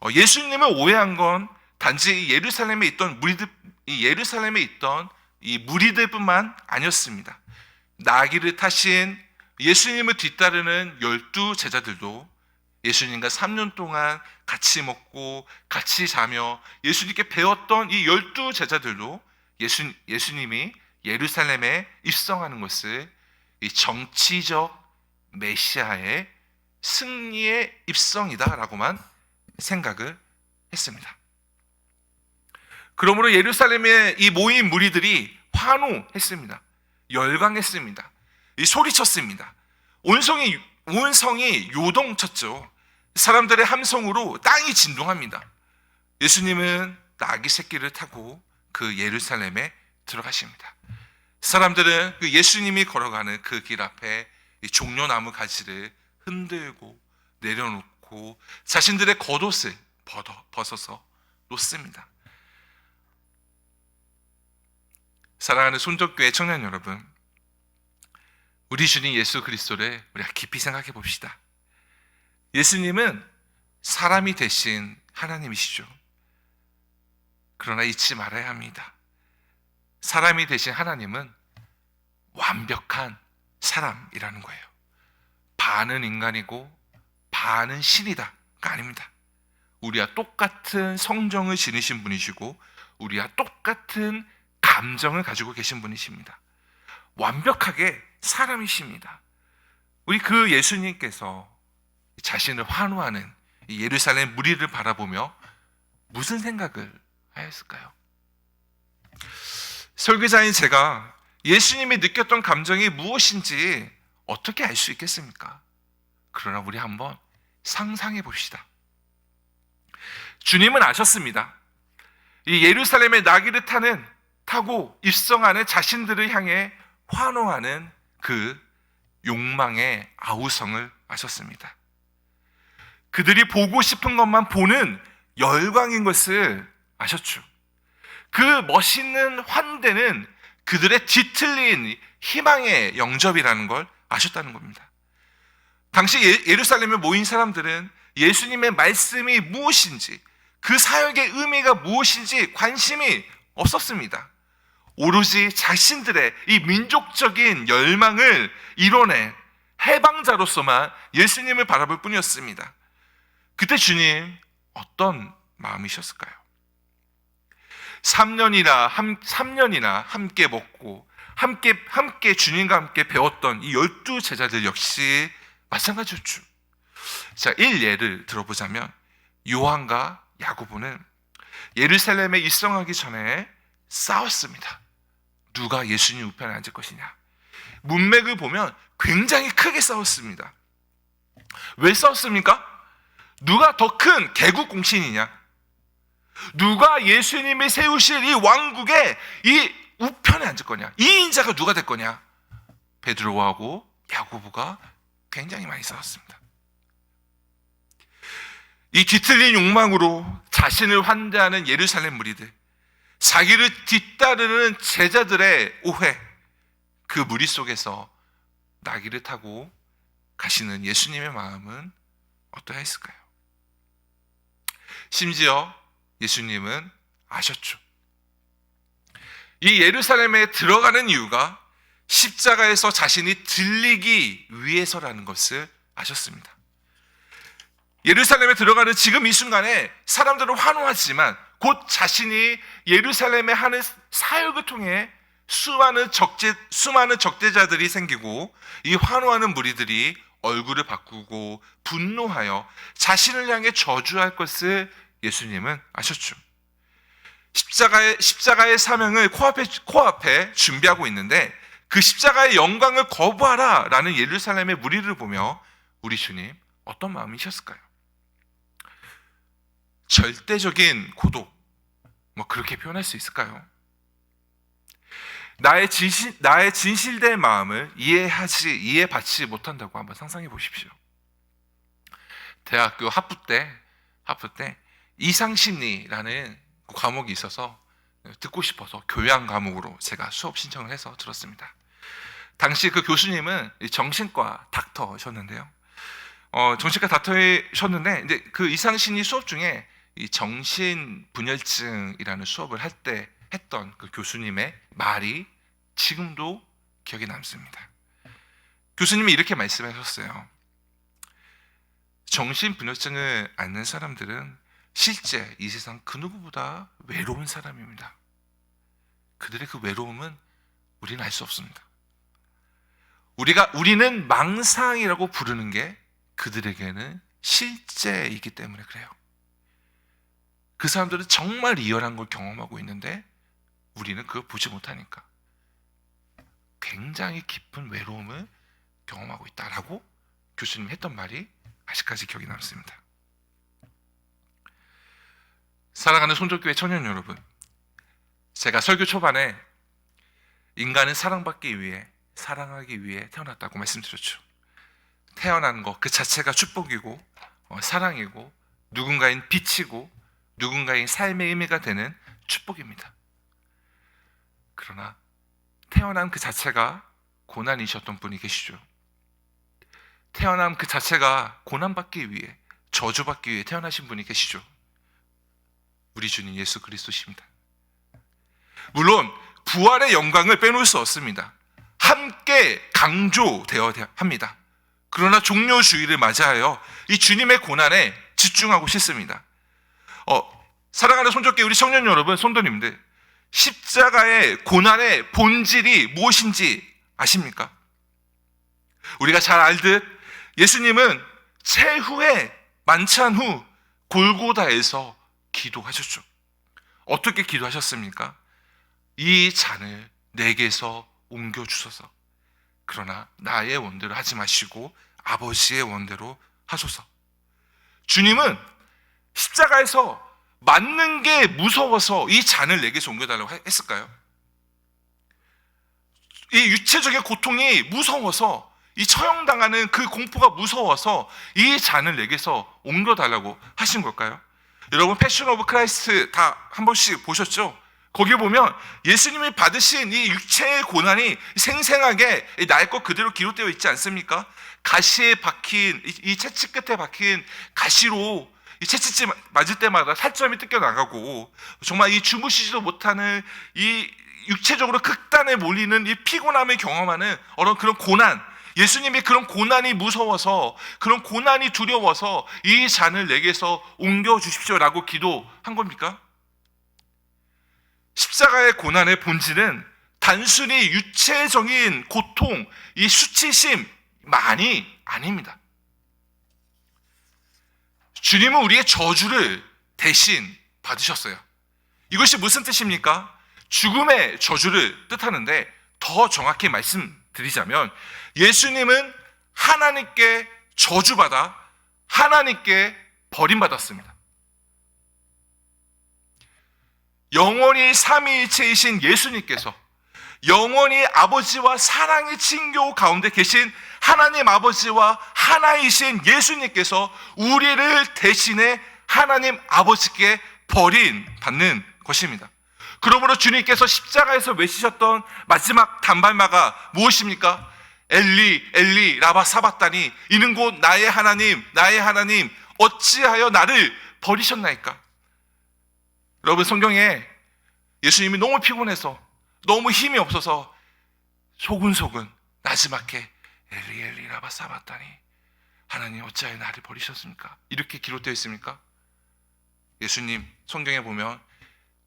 예수님을 오해한 건 단지 예루살렘에 있던 이 무리들뿐만 아니었습니다. 나귀를 타신 예수님을 뒤따르는 12 제자들도 예수님과 3년 동안 같이 먹고 같이 자며 예수님께 배웠던 이 12 제자들도 예수님이 예루살렘에 입성하는 것을 이 정치적 메시아의 승리의 입성이다라고만 생각을 했습니다. 그러므로 예루살렘에 이 모인 무리들이 환호했습니다. 열광했습니다. 소리쳤습니다. 온 성이 요동쳤죠. 사람들의 함성으로 땅이 진동합니다. 예수님은 나귀 새끼를 타고 그 예루살렘에 들어가십니다. 사람들은 그 예수님이 걸어가는 그 길 앞에 이 종려나무 가지를 흔들고 내려놓고 자신들의 겉옷을 벗어서 놓습니다. 사랑하는 손석교회 청년 여러분, 우리 주님 예수 그리스도를 우리가 깊이 생각해 봅시다. 예수님은 사람이 되신 하나님이시죠. 그러나 잊지 말아야 합니다. 사람이 되신 하나님은 완벽한 사람이라는 거예요. 반은 인간이고 반은 신이다가 아닙니다. 우리와 똑같은 성정을 지니신 분이시고 우리와 똑같은 감정을 가지고 계신 분이십니다. 완벽하게 사람이십니다. 우리 그 예수님께서 자신을 환호하는 이 예루살렘 무리를 바라보며 무슨 생각을 하였을까요? 설교자인 제가 예수님이 느꼈던 감정이 무엇인지 어떻게 알 수 있겠습니까? 그러나 우리 한번 상상해 봅시다. 주님은 아셨습니다. 이 예루살렘의 나귀를 타고 입성하는 자신들을 향해 환호하는 그 욕망의 아우성을 아셨습니다. 그들이 보고 싶은 것만 보는 열광인 것을 아셨죠. 그 멋있는 환대는 그들의 뒤틀린 희망의 영접이라는 걸 아셨다는 겁니다. 당시 예루살렘에 모인 사람들은 예수님의 말씀이 무엇인지, 그 사역의 의미가 무엇인지 관심이 없었습니다. 오로지 자신들의 이 민족적인 열망을 이뤄낸 해방자로서만 예수님을 바라볼 뿐이었습니다. 그때 주님 어떤 마음이셨을까요? 3년이나 함께 먹고 함께 주님과 함께 배웠던 이 12 제자들 역시 마찬가지였죠. 자, 1예를 들어보자면 요한과 야고보는 예루살렘에 입성하기 전에 싸웠습니다. 누가 예수님 우편에 앉을 것이냐. 문맥을 보면 굉장히 크게 싸웠습니다. 왜 싸웠습니까? 누가 더 큰 개국 공신이냐? 누가 예수님이 세우실 이 왕국의 이 우편에 앉을 거냐? 이 인자가 누가 될 거냐? 베드로하고 야고보가 굉장히 많이 싸웠습니다. 이 뒤틀린 욕망으로 자신을 환대하는 예루살렘 무리들, 자기를 뒤따르는 제자들의 오해, 그 무리 속에서 나귀를 타고 가시는 예수님의 마음은 어떠했을까요? 심지어 예수님은 아셨죠. 이 예루살렘에 들어가는 이유가 십자가에서 자신이 들리기 위해서라는 것을 아셨습니다. 예루살렘에 들어가는 지금 이 순간에 사람들은 환호하지만 곧 자신이 예루살렘에 하는 사역을 통해 수많은 적대자들이 생기고 이 환호하는 무리들이 얼굴을 바꾸고 분노하여 자신을 향해 저주할 것을 예수님은 아셨죠. 십자가의 사명을 코앞에 준비하고 있는데 그 십자가의 영광을 거부하라 라는 예루살렘의 무리를 보며 우리 주님 어떤 마음이셨을까요? 절대적인 고독, 그렇게 표현할 수 있을까요? 나의 진실된 마음을 이해받지 못한다고 한번 상상해 보십시오. 대학교 학부 때 이상심리라는 과목이 있어서 듣고 싶어서 교양 과목으로 제가 수업 신청을 해서 들었습니다. 당시 그 교수님은 정신과 닥터셨는데요. 정신과 닥터셨는데 이제 그 이상심리 수업 중에 이 정신분열증이라는 수업을 할 때 했던 그 교수님의 말이 지금도 기억에 남습니다. 교수님이 이렇게 말씀하셨어요. 정신분열증을 앓는 사람들은 실제 이 세상 그 누구보다 외로운 사람입니다. 그들의 그 외로움은 우리는 알 수 없습니다. 우리는 망상이라고 부르는 게 그들에게는 실제이기 때문에 그래요. 그 사람들은 정말 리얼한 걸 경험하고 있는데 우리는 그걸 보지 못하니까 굉장히 깊은 외로움을 경험하고 있다라고 교수님이 했던 말이 아직까지 기억이 남습니다. 사랑하는 손절교회 청년 여러분, 제가 설교 초반에 인간은 사랑하기 위해 태어났다고 말씀드렸죠. 태어난 것 그 자체가 축복이고 사랑이고 누군가인 빛이고 누군가의 삶의 의미가 되는 축복입니다. 그러나 태어남 그 자체가 고난이셨던 분이 계시죠. 태어남 그 자체가 고난받기 위해, 저주받기 위해 태어나신 분이 계시죠. 우리 주님 예수 그리스도십니다. 물론 부활의 영광을 빼놓을 수 없습니다. 함께 강조되어야 합니다. 그러나 종료주의를 맞이하여 이 주님의 고난에 집중하고 싶습니다. 사랑하는 손잡기 우리 청년 여러분, 성도님들, 십자가의 고난의 본질이 무엇인지 아십니까? 우리가 잘 알듯 예수님은 최후의 만찬 후 골고다에서 기도하셨죠. 어떻게 기도하셨습니까? 이 잔을 내게서 옮겨주소서. 그러나 나의 원대로 하지 마시고 아버지의 원대로 하소서. 주님은 십자가에서 맞는 게 무서워서 이 잔을 내게서 옮겨달라고 했을까요? 이 육체적인 고통이 무서워서, 이 처형당하는 그 공포가 무서워서 이 잔을 내게서 옮겨달라고 하신 걸까요? 여러분 패션 오브 크라이스트 다 한 번씩 보셨죠? 거기 보면 예수님이 받으신 이 육체의 고난이 생생하게 나의 것 그대로 기록되어 있지 않습니까? 가시에 박힌, 이 채찍 끝에 박힌 가시로 이 채찍질 맞을 때마다 살점이 뜯겨 나가고, 정말 이 주무시지도 못하는 이 육체적으로 극단에 몰리는 이 피곤함을 경험하는 그런 고난, 예수님이 그런 고난이 무서워서, 그런 고난이 두려워서 이 잔을 내게서 옮겨주십시오라고 기도한 겁니까? 십자가의 고난의 본질은 단순히 육체적인 고통, 이 수치심만이 아닙니다. 주님은 우리의 저주를 대신 받으셨어요. 이것이 무슨 뜻입니까? 죽음의 저주를 뜻하는데, 더 정확히 말씀드리자면 예수님은 하나님께 저주받아 하나님께 버림받았습니다. 영원히 삼위일체이신 예수님께서, 영원히 아버지와 사랑의 친교 가운데 계신 하나님 아버지와 하나이신 예수님께서 우리를 대신해 하나님 아버지께 버림받는 것입니다. 그러므로 주님께서 십자가에서 외치셨던 마지막 단발마가 무엇입니까? 엘리 엘리 라바 사바다니, 이는 곧 나의 하나님 나의 하나님 어찌하여 나를 버리셨나이까? 여러분, 성경에 예수님이 너무 피곤해서, 너무 힘이 없어서 소근소근 나지막해 엘리 엘리 라바 사바다니, 하나님 어찌하여 나를 버리셨습니까? 이렇게 기록되어 있습니까? 예수님 성경에 보면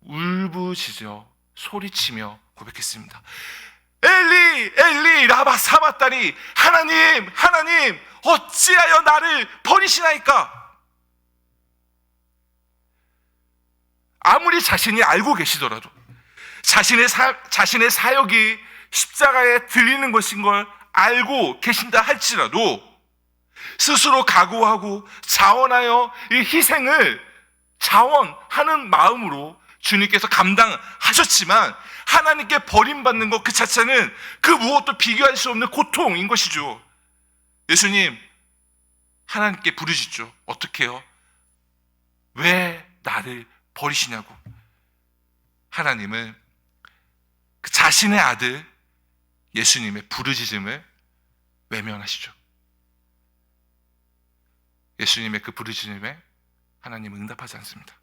울부짖어 소리치며 고백했습니다. 엘리 엘리 라바 사바다니, 하나님 하나님 어찌하여 나를 버리시나이까? 아무리 자신이 알고 계시더라도, 자신의 사역이 십자가에 들리는 것인 걸 알고 계신다 할지라도 스스로 각오하고 자원하여 이 희생을 자원하는 마음으로 주님께서 감당하셨지만, 하나님께 버림받는 것 그 자체는 그 무엇도 비교할 수 없는 고통인 것이죠. 예수님 하나님께 부르짖죠. 어떻게 해요? 왜 나를 버리시냐고. 하나님은 그 자신의 아들 예수님의 부르짖음을 외면하시죠. 예수님의 그 부르짖음에 하나님은 응답하지 않습니다.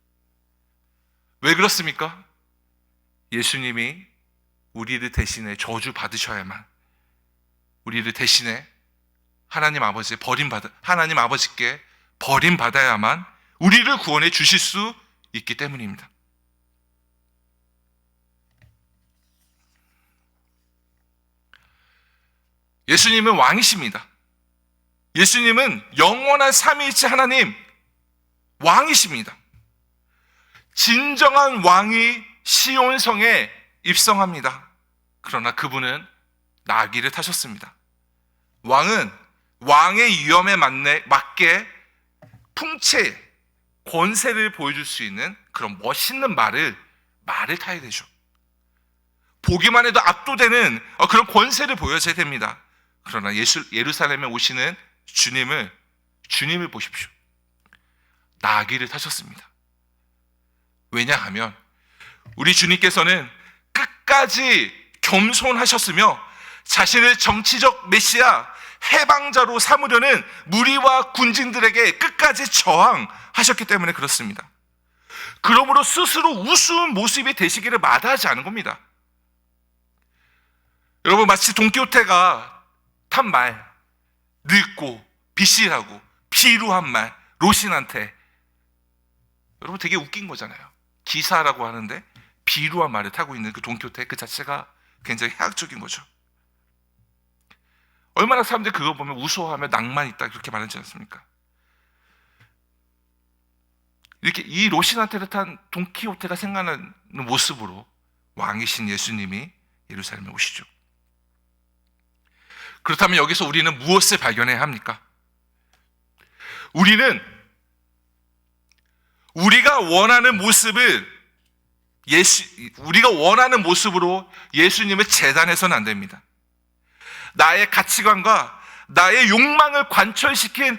왜 그렇습니까? 예수님이 우리를 대신해 저주 받으셔야만, 우리를 대신해 하나님 아버지께 버림받아야만 우리를 구원해 주실 수 있기 때문입니다. 예수님은 왕이십니다. 예수님은 영원한 삼위일체 하나님 왕이십니다. 진정한 왕이 시온성에 입성합니다. 그러나 그분은 나귀를 타셨습니다. 왕은 왕의 위엄에 맞게 풍채, 권세를 보여줄 수 있는 그런 멋있는 말을 타야 되죠. 보기만 해도 압도되는 그런 권세를 보여줘야 됩니다. 그러나 예루살렘에 오시는 주님을 보십시오. 나귀를 타셨습니다. 왜냐하면 우리 주님께서는 끝까지 겸손하셨으며 자신을 정치적 메시아, 해방자로 삼으려는 무리와 군진들에게 끝까지 저항하셨기 때문에 그렇습니다. 그러므로 스스로 우스운 모습이 되시기를 마다하지 않은 겁니다. 여러분, 마치 돈키호테가 탄 말, 늙고 비실하고 피루한 말, 로신한테, 여러분 되게 웃긴 거잖아요. 기사라고 하는데 비루한 말을 타고 있는 그 돈키호테 그 자체가 굉장히 해악적인 거죠. 얼마나 사람들이 그거 보면 우스워하며 낭만 있다 그렇게 말하지 않습니까? 이렇게 이 로신한테를 탄 돈키호테가 생각나는 모습으로 왕이신 예수님이 예루살렘에 오시죠. 그렇다면 여기서 우리는 무엇을 발견해야 합니까? 우리는 우리가 원하는 모습으로 예수님을 재단해서는 안 됩니다. 나의 가치관과 나의 욕망을 관철시킨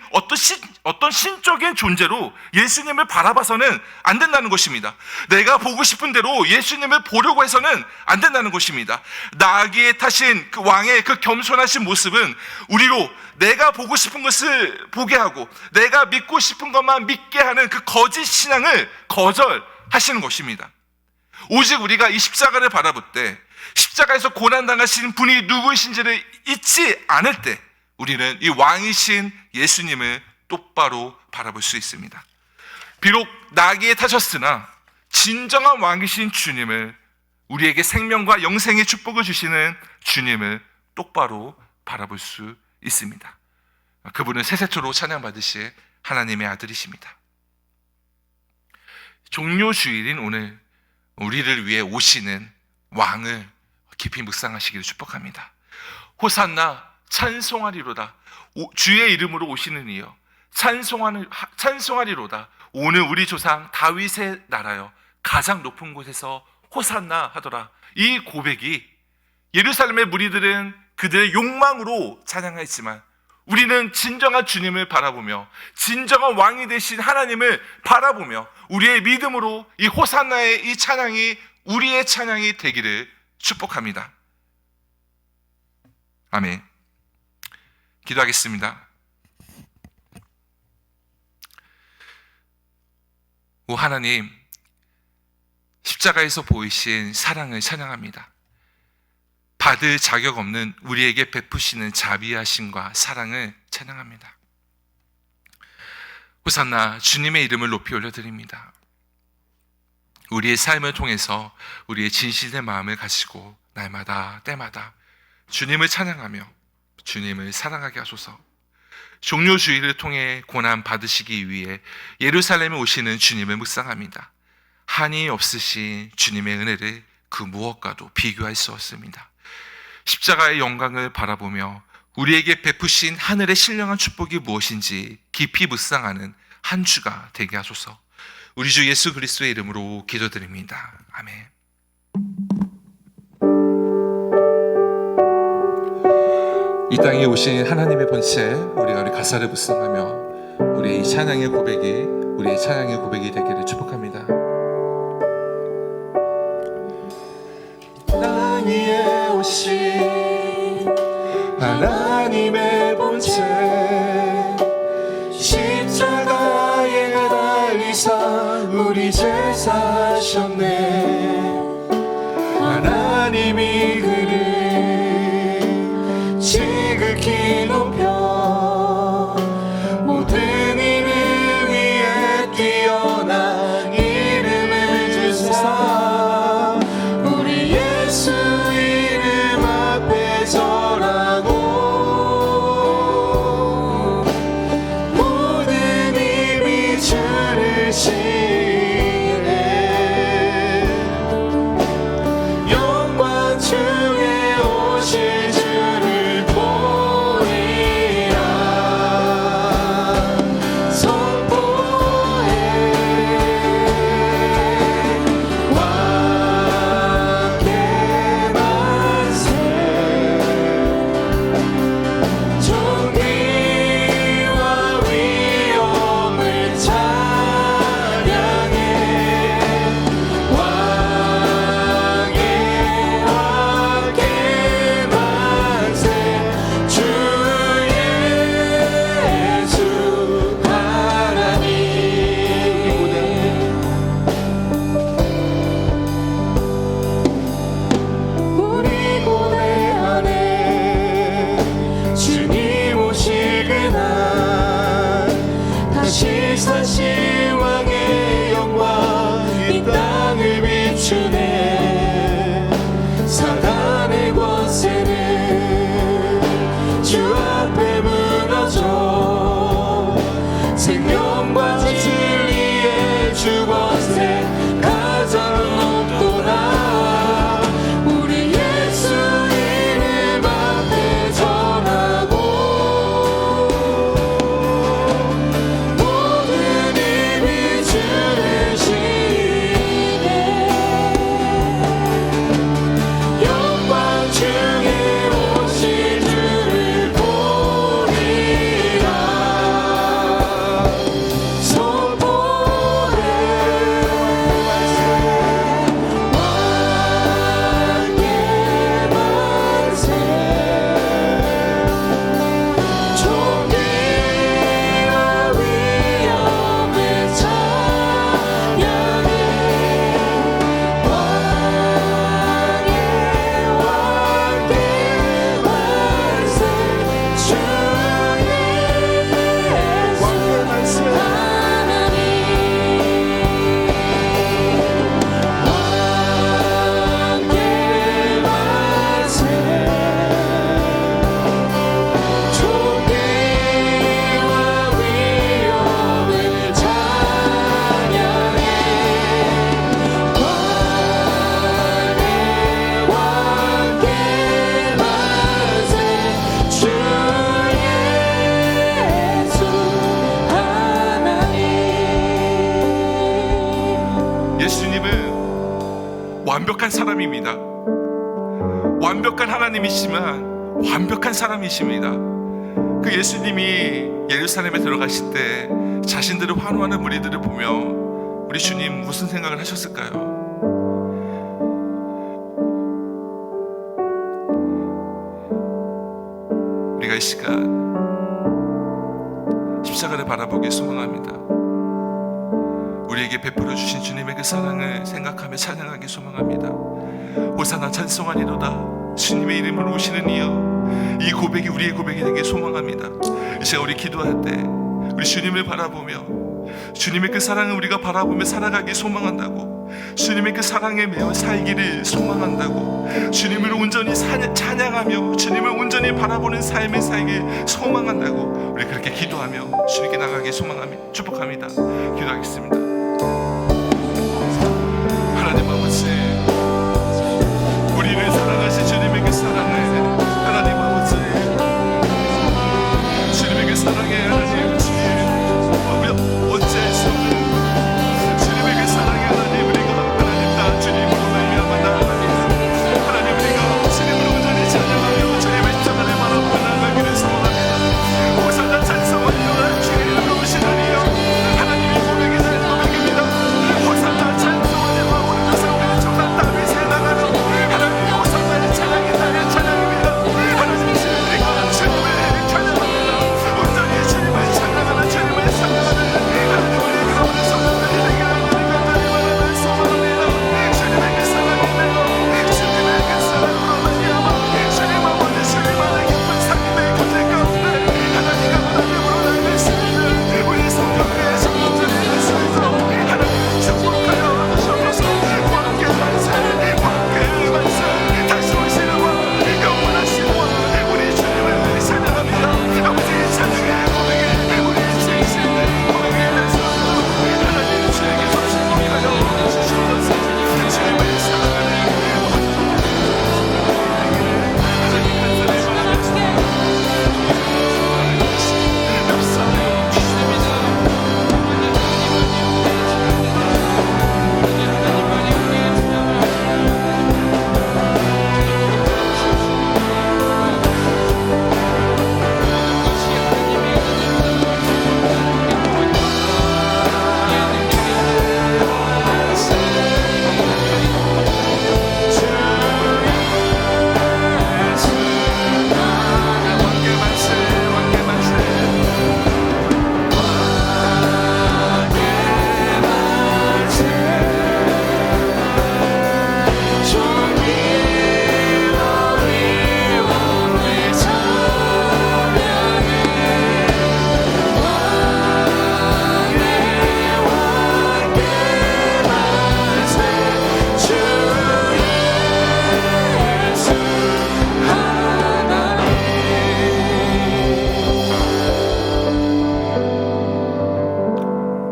어떤 신적인 존재로 예수님을 바라봐서는 안 된다는 것입니다. 내가 보고 싶은 대로 예수님을 보려고 해서는 안 된다는 것입니다. 나귀에 타신 그 왕의 그 겸손하신 모습은 우리로 내가 보고 싶은 것을 보게 하고 내가 믿고 싶은 것만 믿게 하는 그 거짓 신앙을 거절하시는 것입니다. 오직 우리가 이 십자가를 바라볼 때, 십자가에서 고난당하신 분이 누구이신지를 잊지 않을 때 우리는 이 왕이신 예수님을 똑바로 바라볼 수 있습니다. 비록 나귀에 타셨으나 진정한 왕이신 주님을, 우리에게 생명과 영생의 축복을 주시는 주님을 똑바로 바라볼 수 있습니다. 그분은 세세토록 찬양받으실 하나님의 아들이십니다. 종료주일인 오늘 우리를 위해 오시는 왕을 깊이 묵상하시기를 축복합니다. 호산나 찬송하리로다. 주의 이름으로 오시는 이여 찬송하리로다. 오늘 우리 조상 다윗의 나라여 가장 높은 곳에서 호산나 하더라. 이 고백이 예루살렘의 무리들은 그들의 욕망으로 찬양했지만 우리는 진정한 주님을 바라보며 진정한 왕이 되신 하나님을 바라보며 우리의 믿음으로 이 호산나의 이 찬양이 우리의 찬양이 되기를 축복합니다. 아멘. 기도하겠습니다. 오 하나님, 십자가에서 보이신 사랑을 찬양합니다. 받을 자격 없는 우리에게 베푸시는 자비하심과 사랑을 찬양합니다. 호산나 주님의 이름을 높이 올려드립니다. 우리의 삶을 통해서 우리의 진실된 마음을 가지고 날마다 때마다 주님을 찬양하며 주님을 사랑하게 하소서. 종료주의를 통해 고난 받으시기 위해 예루살렘에 오시는 주님을 묵상합니다. 한이 없으신 주님의 은혜를 그 무엇과도 비교할 수 없습니다. 십자가의 영광을 바라보며 우리에게 베푸신 하늘의 신령한 축복이 무엇인지 깊이 묵상하는 한 주가 되게 하소서. 우리 주 예수 그리스도의 이름으로 기도드립니다. 아멘. 이 땅에 오신 하나님의 본체, 우리 가사를 묵상하며 우리의 찬양의 고백이 되기를 축복합니다. 땅 위에 오신 하나님의 본체, 십자가에 달리사 우리 죄 사셨네. 하나님이 그를 지극히 높여 모든 이름 위에 뛰어난 이름을 주사 우리 예수 이름 앞에 절하고 모든 입이 주를 시네. 영광 주 사람입니다. 완벽한 하나님이시지만 완벽한 사람이십니다. 그 예수님이 예루살렘에 들어가실 때 자신들을 환호하는 무리들을 보며 우리 주님 무슨 생각을 하셨을까요? 우리가 이 시간 십자가를 바라보기 소망합니다. 우리에게 베풀어 주신 주님의 그 사랑을 생각하며 찬양하기 소망합니다. 호산나 찬송하리로다 주님의 이름으로 오시는 이여, 이 고백이 우리의 고백이 되길 소망합니다. 이 시간 우리 기도할 때 우리 주님을 바라보며 주님의 그 사랑을 우리가 바라보며 살아가기 소망한다고, 주님의 그 사랑에 매여 살기를 소망한다고, 주님을 온전히 찬양하며 주님을 온전히 바라보는 삶을 살길 소망한다고, 우리 그렇게 기도하며 주님께 나가기 소망합니다. 축복합니다. 기도하겠습니다. 하나님 아버지, 우리를 사랑하신 주님의 그 사랑을, 하나님 아버지, 주님의 그 사랑에 하나님 주님 어찌할 수 없는 주님의 그 사랑에 하나님, 우리가 하나님 다 주님으로 말미암아 나아갑니다. 하나님 우리가 주님을 온전히 찬양하며 주님의 십자가를 바라보며 나아가기를 소망합니다. 호산나 찬송하리로다 주의 이름으로 오시나니요, 하나님의 고백이 될 고백입니다. 호산나 찬송하리로다 오늘도 성령의 정한 다윗에 나가는 하나님의 호산나의 찬양이 나의 찬양입니다. 하나님 주님과 주님을 찬양합니다. 온전히 주님을 찬양하는 주님을 찬양하는 하나님, 우리의 그런 성령들이 되게 하나님 간절히 바라는 소망합니다. 주님의 그 사랑이 되고 주님의 그 사랑으로 말미암아 주님 아버지 주님만의 깊은 삶의 교제 가운데 하나님과 하나님으로 나아가시는 우리 성령의 성도들이 되소서. 하나님 축복하여 주셔서 함께 만세, 함께 만세, 다시 오시는 와, 영원하신 와, 우리 주님을 찬양합니다. 아버지 찬양의 고백에 우리 진실의 고백이 되소서. 하나님 주에게서 축복하여 주셔서 주님을 사랑하는 하나님 간절히 바라겠습니다.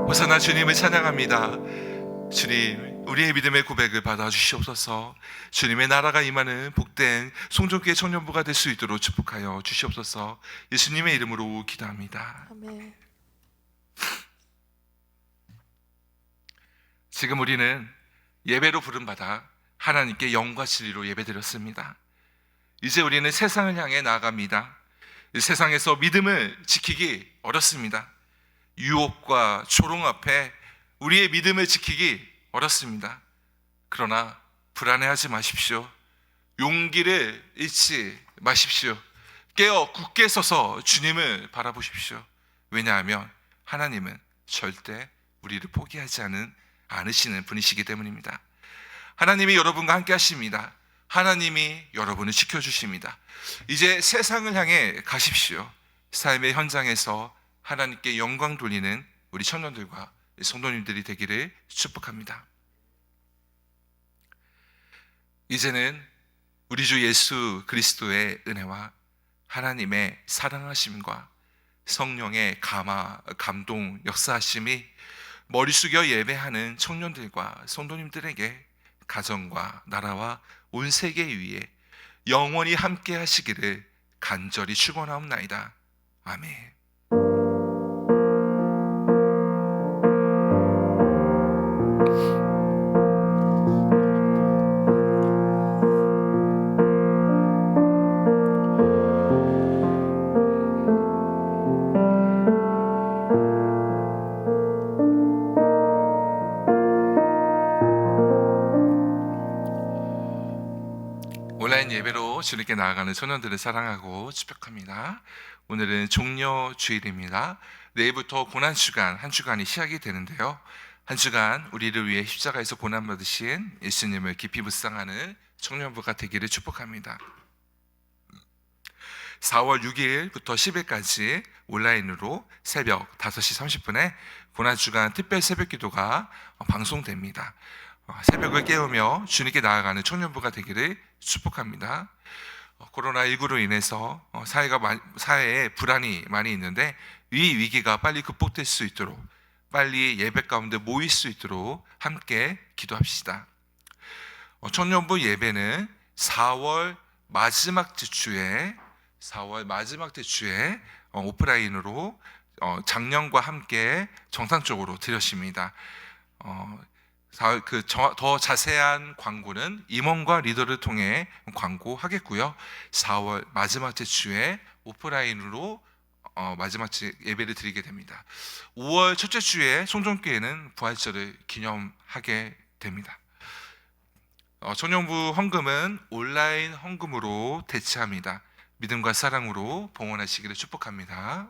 호산나 주님을 찬양합니다. 주님, 우리의 믿음의 고백을 받아주시옵소서. 주님의 나라가 임하는 복된 송종교회 청년부가 될 수 있도록 축복하여 주시옵소서. 예수님의 이름으로 기도합니다. 아멘. 지금 우리는 예배로 부름받아 하나님께 영과 진리로 예배드렸습니다. 이제 우리는 세상을 향해 나아갑니다. 이 세상에서 믿음을 지키기 어렵습니다. 유혹과 조롱 앞에 우리의 믿음을 지키기 어렵습니다. 그러나 불안해하지 마십시오. 용기를 잃지 마십시오. 깨어 굳게 서서 주님을 바라보십시오. 왜냐하면 하나님은 절대 우리를 포기하지 않으시는 분이시기 때문입니다. 하나님이 여러분과 함께 하십니다. 하나님이 여러분을 지켜주십니다. 이제 세상을 향해 가십시오. 삶의 현장에서 하나님께 영광 돌리는 우리 청년들과 성도님들이 되기를 축복합니다. 이제는 우리 주 예수 그리스도의 은혜와 하나님의 사랑하심과 성령의 감동, 역사하심이 머리 숙여 예배하는 청년들과 성도님들에게 가정과 나라와 온 세계 위에 영원히 함께 하시기를 간절히 축원하옵나이다. 아멘. 온라인 예배로 주님께 나아가는 소년들을 사랑하고 축복합니다. 오늘은 종려 주일입니다. 내일부터 고난 주간, 한 주간이 시작이 되는데요. 한 주간 우리를 위해 십자가에서 고난 받으신 예수님을 깊이 묵상하는 청년부가 되기를 축복합니다. 4월 6일부터 10일까지 온라인으로 새벽 5시 30분에 고난주간 특별 새벽기도가 방송됩니다. 새벽을 깨우며 주님께 나아가는 청년부가 되기를 축복합니다. 코로나19로 인해서 사회에 불안이 많이 있는데 이 위기가 빨리 극복될 수 있도록, 빨리 예배 가운데 모일 수 있도록 함께 기도합시다. 청년부 예배는 4월 마지막 주에 오프라인으로 작년과 함께 정상적으로 드렸습니다. 더 자세한 광고는 임원과 리더를 통해 광고하겠고요. 4월 마지막 주에 오프라인으로 마지막 주 예배를 드리게 됩니다. 5월 첫째 주에 송정교회는 부활절을 기념하게 됩니다. 청년부 헌금은 온라인 헌금으로 대체합니다. 믿음과 사랑으로 봉헌하시기를 축복합니다.